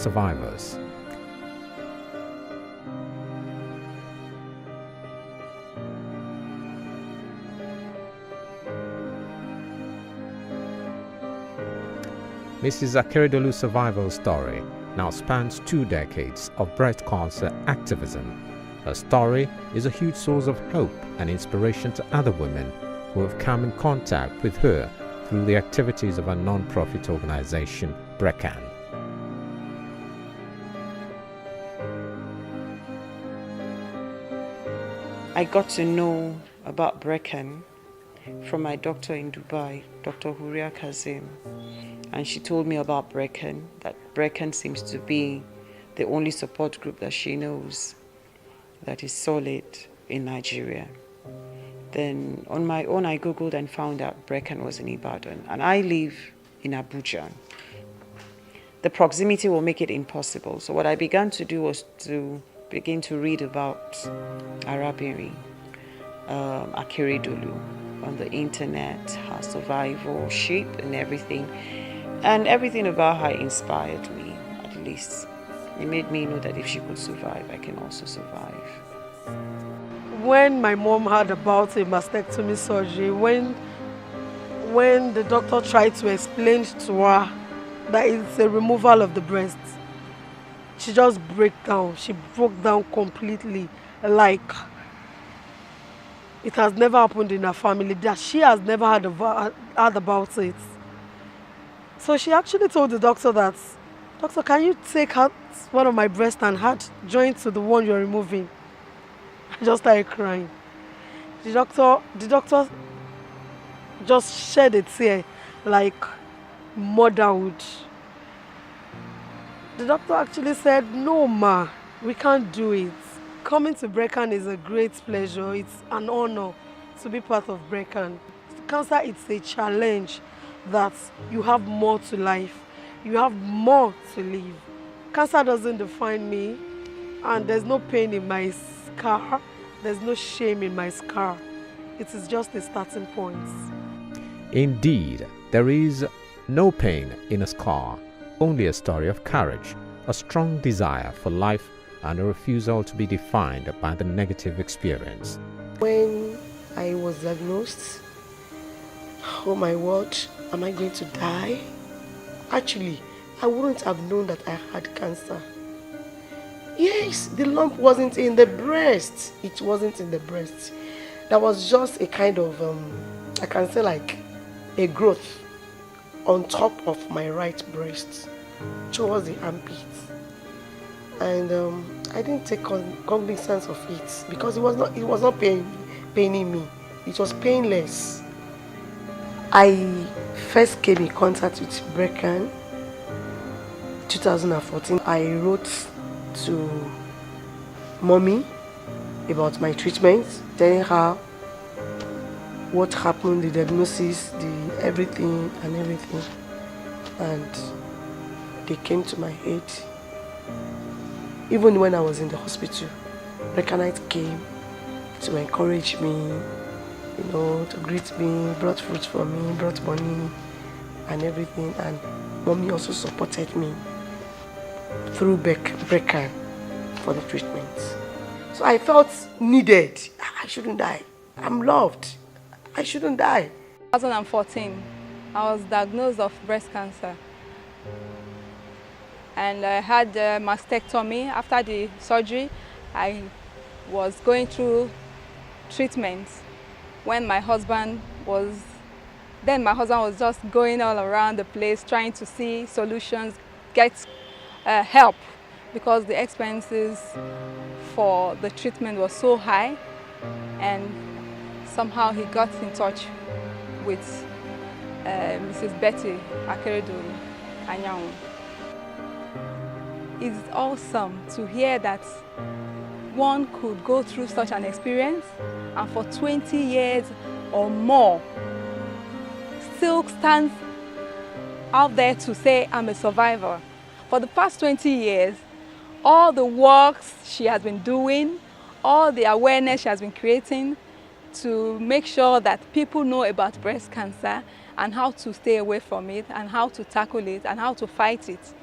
survivors. Mrs. Akeredolu's survival story now spans 2 decades of breast cancer activism. Her story is a huge source of hope and inspiration to other women who have come in contact with her through the activities of a non-profit organization, BRECAN. I got to know about BRECAN from my doctor in Dubai, Dr. Huria Kazim. And she told me about BRECAN, that BRECAN seems to be the only support group that she knows that is solid in Nigeria. Then on my own, I Googled and found out BRECAN was in Ibadan. And I live in Abuja. The proximity will make it impossible. So what I began to do was to begin to read about Arabiri, Akeredolu on the internet, her survivorship and everything. And everything about her inspired me, at least. It made me know that if she could survive, I can also survive. When my mom heard about a mastectomy surgery, when the doctor tried to explain to her that it's a removal of the breast, she just broke down. She broke down completely, like it has never happened in her family, that she has never heard about it. So she actually told the doctor that, "Doctor, can you take out one of my breasts and add joint to the one you're removing?" I just started crying. The doctor just shed a tear like motherhood. The doctor actually said, "No, ma, we can't do it. Coming to BRECAN is a great pleasure. It's an honor to be part of BRECAN. Cancer, it's a challenge that you have more to life. You have more to live. Cancer doesn't define me, and there's no pain in my scar. There's no shame in my scar. It is just a starting point." Indeed, there is no pain in a scar, only a story of courage, a strong desire for life, and a refusal to be defined by the negative experience. When I was diagnosed, oh my word, am I going to die? Actually, I wouldn't have known that I had cancer. Yes, the lump wasn't in the breast. It wasn't in the breast. That was just a kind of, I can say like a growth on top of my right breast towards the armpit. And I didn't take cognizance of it because it was not paining me. It was painless. I first came in contact with BRECAN 2014. I wrote to mommy about my treatment, telling her what happened, the diagnosis, the everything. And they came to my aid. Even when I was in the hospital, BRECANite came to encourage me, to greet me, brought fruit for me, brought money and everything. And mommy also supported me through BRECAN for the treatment. So I felt needed. I shouldn't die. I'm loved. I shouldn't die. 2014, I was diagnosed of breast cancer. And I had a mastectomy. After the surgery, I was going through treatment when my husband was just going all around the place trying to see solutions, get help, because the expenses for the treatment was so high. And somehow he got in touch with Mrs. Betty Akeredolu Anyanwu. It's awesome to hear that one could go through such an experience and for 20 years or more still stands out there to say, "I'm a survivor." For the past 20 years, all the works she has been doing, all the awareness she has been creating to make sure that people know about breast cancer and how to stay away from it and how to tackle it and how to fight it.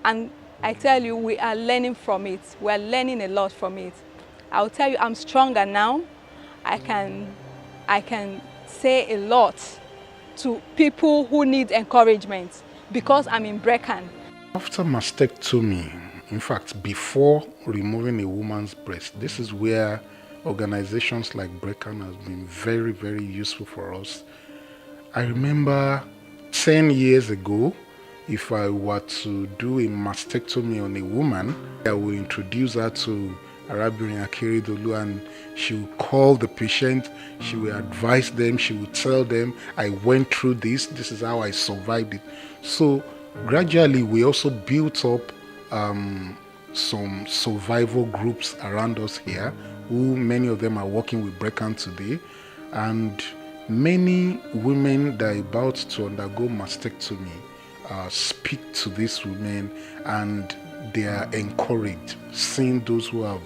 And I tell you, we are learning from it. We are learning a lot from it. I'll tell you, I'm stronger now. I can say a lot to people who need encouragement because I'm in BRECAN. After mastectomy, in fact, before removing a woman's breast, this is where organizations like BRECAN has been very, very useful for us. I remember 10 years ago, if I were to do a mastectomy on a woman, I will introduce her to Arabirin Akeredolu, and she will call the patient, she will advise them, she will tell them, I went through this is how I survived it. So gradually we also built up some survival groups around us here, who many of them are working with BRECAN today, and many women that are about to undergo mastectomy speak to these women, and they are encouraged seeing those who have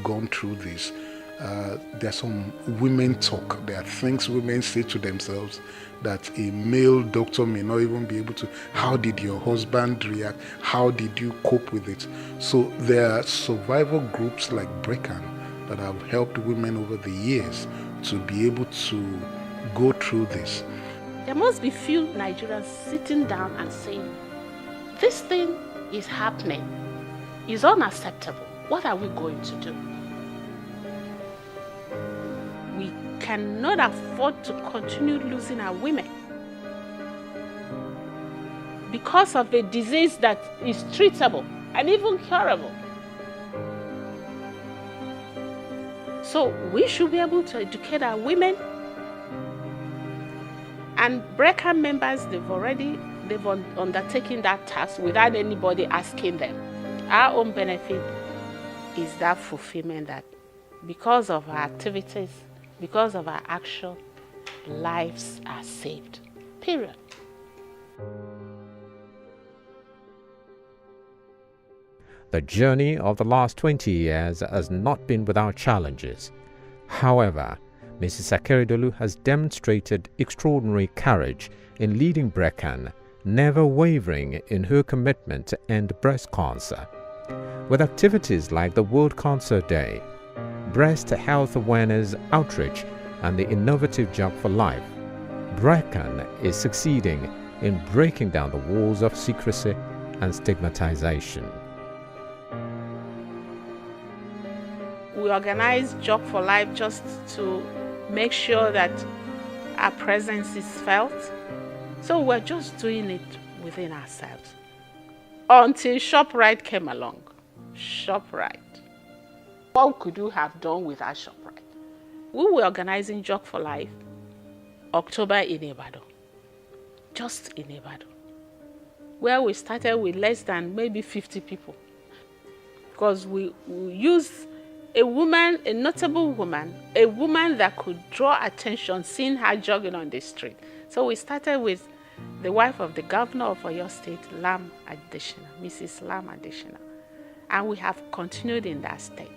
gone through this. There are some women talk. There are things women say to themselves that a male doctor may not even be able to. How did your husband react? How did you cope with it? So there are survival groups like BRECAN that have helped women over the years to be able to go through this. There must be few Nigerians sitting down and saying, this thing is happening, is unacceptable. What are we going to do? We cannot afford to continue losing our women because of a disease that is treatable and even curable. So we should be able to educate our women. And BRECAN members, they've undertaken that task without anybody asking them. Our own benefit is that fulfillment that because of our activities, because of our action, lives are saved. Period. The journey of the last 20 years has not been without challenges. However, Mrs. Akeredolu has demonstrated extraordinary courage in leading BRECAN, never wavering in her commitment to end breast cancer. With activities like the World Cancer Day, breast health awareness outreach, and the innovative Jog for Life, BRECAN is succeeding in breaking down the walls of secrecy and stigmatization. We organize Jog for Life just to make sure that our presence is felt. So we're just doing it within ourselves. Until ShopRite came along. ShopRite. What could you have done without ShopRite? We were organizing Jog for Life October in Ibadan. Just in Ibadan. Where we started with less than maybe 50 people. Because we used a woman, a notable woman, a woman that could draw attention seeing her jogging on the street. So we started with the wife of the governor of Oyo State, Lam Adeshina, Mrs. Lam Adeshina. And we have continued in that state.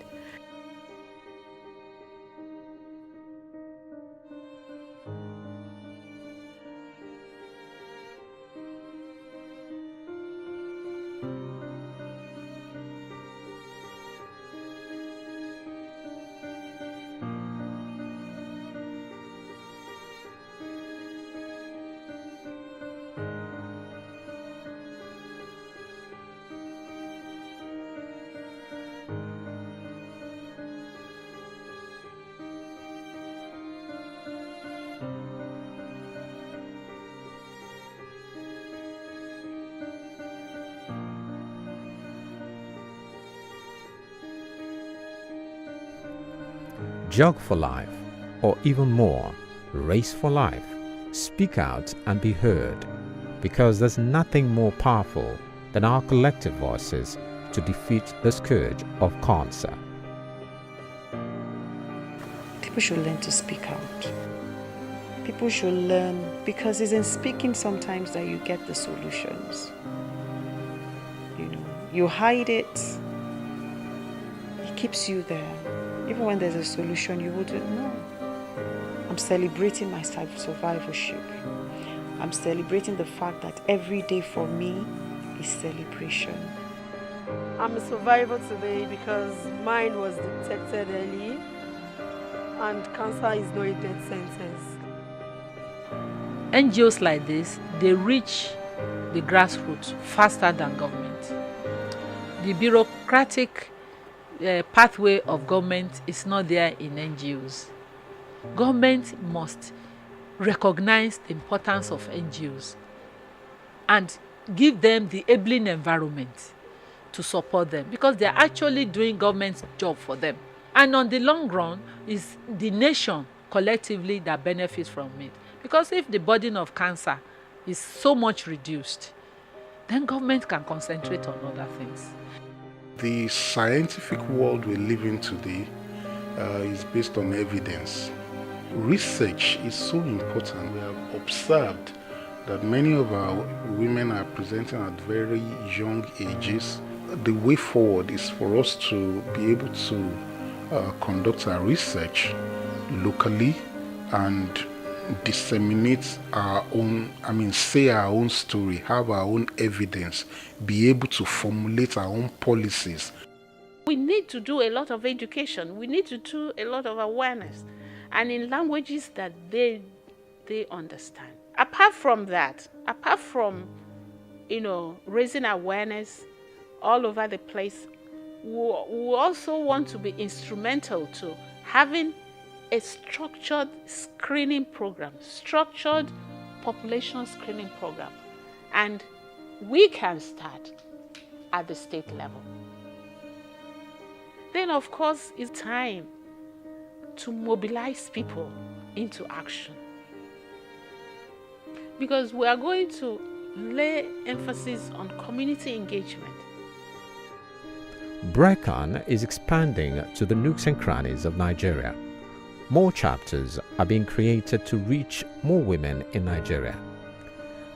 Jog for Life, or even more, Race for Life. Speak out and be heard, because there's nothing more powerful than our collective voices to defeat the scourge of cancer. People should learn to speak out. People should learn, because it's in speaking sometimes that you get the solutions. You hide it, it keeps you there. Even when there's a solution, you wouldn't know. I'm celebrating my survivorship. I'm celebrating the fact that every day for me is celebration. I'm a survivor today because mine was detected early and cancer is not a death sentence. NGOs like this, they reach the grassroots faster than government. The bureaucratic pathway of government is not there in NGOs. Government must recognize the importance of NGOs and give them the enabling environment to support them, because they are actually doing government's job for them. And on the long run, is the nation collectively that benefits from it. Because if the burden of cancer is so much reduced, then government can concentrate on other things. The scientific world we live in today is based on evidence. Research is so important. We have observed that many of our women are presenting at very young ages. The way forward is for us to be able to conduct our research locally and disseminate our own, say our own story, have our own evidence, be able to formulate our own policies. We need to do a lot of education. We need to do a lot of awareness, and in languages that they understand. Apart from that, apart from raising awareness all over the place, we also want to be instrumental to having a structured screening program, structured population screening program. And we can start at the state level. Then, of course, it's time to mobilize people into action, because we are going to lay emphasis on community engagement. BRECAN is expanding to the nooks and crannies of Nigeria. More chapters are being created to reach more women in Nigeria.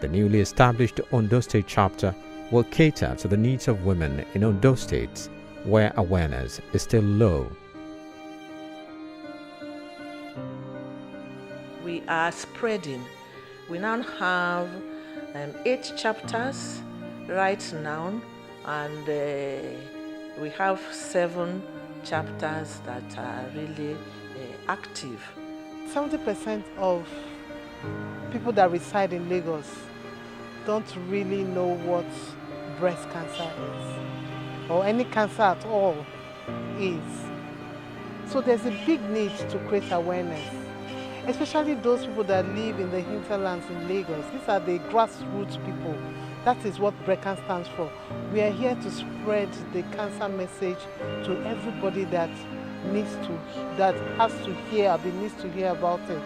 The newly established Ondo State chapter will cater to the needs of women in Ondo State, where awareness is still low. We are spreading. We now have 8 chapters right now, and we have 7 chapters that are really active. 70% of people that reside in Lagos don't really know what breast cancer is, or any cancer at all is. So there's a big need to create awareness, especially those people that live in the hinterlands in Lagos. These are the grassroots people. That is what BRECAN stands for. We are here to spread the cancer message to everybody that has to hear about it.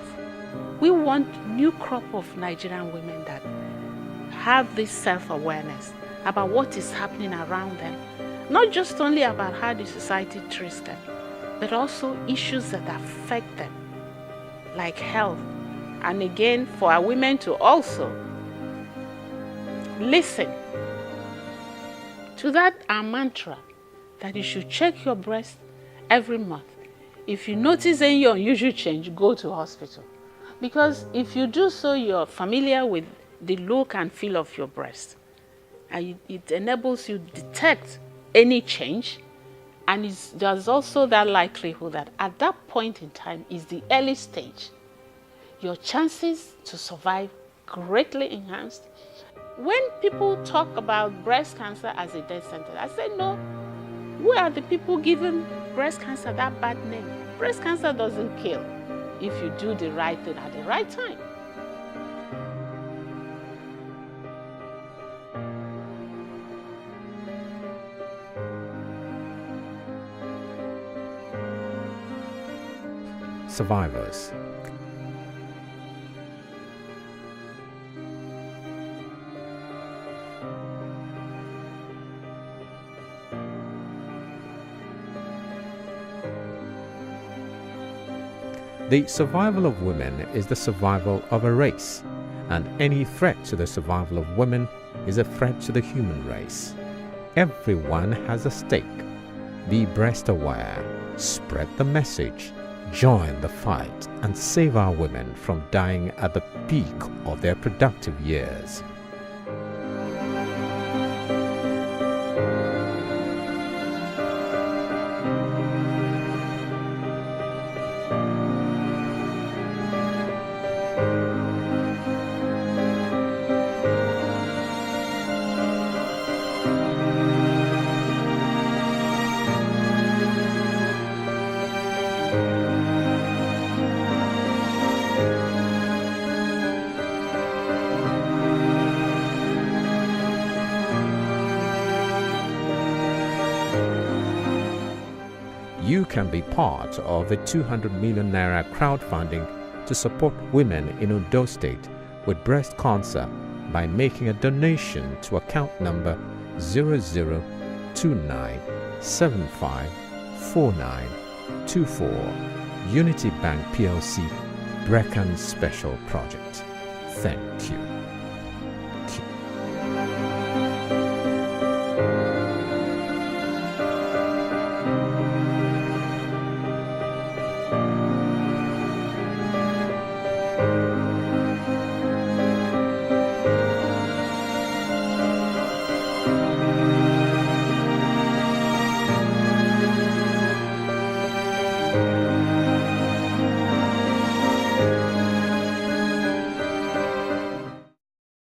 We want new crop of Nigerian women that have this self-awareness about what is happening around them, not just only about how the society treats them, but also issues that affect them, like health. And again, for our women to also listen to that our mantra that you should check your breast every month. If you notice any unusual change, go to hospital. Because if you do so, you're familiar with the look and feel of your breast. And it enables you to detect any change. And there's also that likelihood that at that point in time is the early stage. Your chances to survive greatly enhanced. When people talk about breast cancer as a death sentence, I say no. Who are the people giving breast cancer that bad name? Breast cancer doesn't kill if you do the right thing at the right time. Survivors. The survival of women is the survival of a race, and any threat to the survival of women is a threat to the human race. Everyone has a stake. Be breast aware, spread the message, join the fight, and save our women from dying at the peak of their productive years. You can be part of a 200 million naira crowdfunding to support women in Ondo State with breast cancer by making a donation to account number 0029754924 Unity Bank PLC BRECAN'S Special Project. Thank you.